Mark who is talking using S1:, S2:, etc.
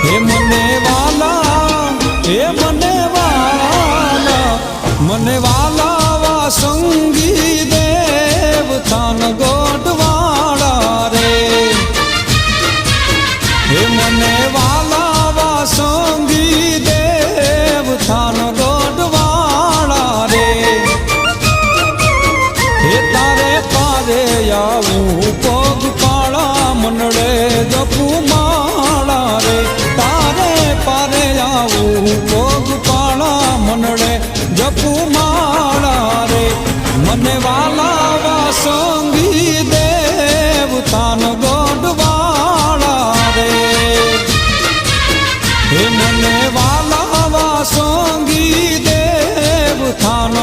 S1: હે મને વાલા વા સંગી દેવ થાન ગોડવાળા રે હે મને વાલા વા સંગી દેવ થાન ગોડવાળા રે હે તારે પારે આવું પગ પાળા મનડે જપુ માળા રે તારે પારે આવું પગ પાળા મનડે જપુ માળા રે મને વાલા વા સંગી દેવ થાન ગોડવાળા રે હે મને વાલા વા સંગી દેવ થાન